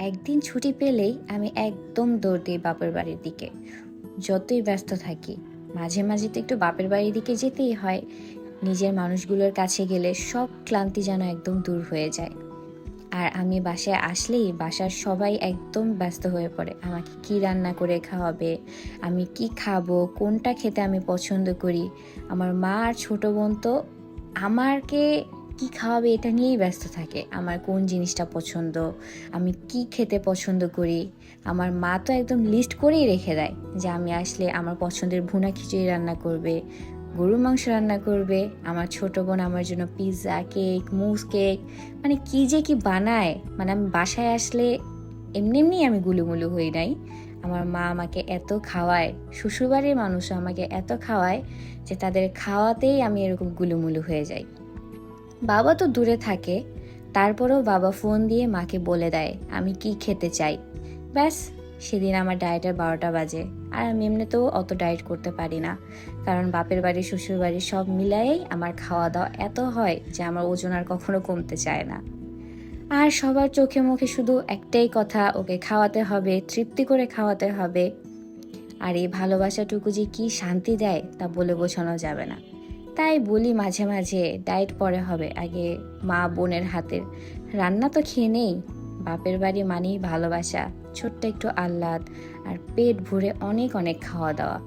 একদিন ছুটি পেলেই আমি একদম দৌড় দিই বাপের বাড়ির দিকে। যতই ব্যস্ত থাকি, মাঝে মাঝে তো একটু বাপের বাড়ির দিকে যেতেই হয়। নিজের মানুষগুলোর কাছে গেলে সব ক্লান্তি যেন একদম দূর হয়ে যায়। আর আমি বাসায় আসলেই বাসার সবাই একদম ব্যস্ত হয়ে পড়ে, আমাকে কি রান্না করে খাওয়াবে, আমি কি খাবো, কোনটা খেতে আমি পছন্দ করি। আমার মা আর ছোট বোন তো আমাকে কি খাওয়াবে এটা নিয়েই ব্যস্ত থাকে। আমার কোন জিনিসটা পছন্দ, আমি কি খেতে পছন্দ করি। আমার মা তো একদম লিস্ট করেই রেখে দেয় যে আমি আসলে আমার পছন্দের ভুনা খিচুড়ি রান্না করবে, গরুর মাংস রান্না করবে। আমার ছোট বোন আমার জন্য পিৎজা, কেক, মুজ কেক, মানে কি যে কি বানায়। মানে আমি বাসায় আসলে এমনি এমনি আমি গুলুমুলু হই নাই। আমার মা আমাকে এত খাওয়ায়, শ্বশুরবাড়ির মানুষও আমাকে এত খাওয়ায় যে তাদের খাওয়াতেই আমি এরকম গুলুমুলু হয়ে যাই। বাবা তো দূরে থাকে, তারপরেও বাবা ফোন দিয়ে মাকে বলে দেয় আমি কি খেতে চাই। ব্যাস, সেদিন আমার ডায়েটের 12টা বাজে। আর আমি এমনিতেও অত ডায়েট করতে পারি না, কারণ বাপের বাড়ি শ্বশুর বাড়ি সব মিলায়েই আমার খাওয়া দাওয়া এত হয় যে আমার ওজন আর কখনো কমতে চায় না। আর সবার চোখে মুখে শুধু একটাই কথা, ওকে খাওয়াতে হবে, তৃপ্তি করে খাওয়াতে হবে। আর এই ভালোবাসাটুকু যে কি শান্তি দেয় তা বলে বোঝানো যাবে না। তাই বলি মাঝে মাঝে ডায়েট পরে হবে, আগে মা বোনের হাতের রান্না তো খেয়ে নেই। বাপের বাড়ি মানেই ভালোবাসা, ছোট্ট একটু আহ্লাদ আর পেট ভরে অনেক অনেক খাওয়া দাওয়া।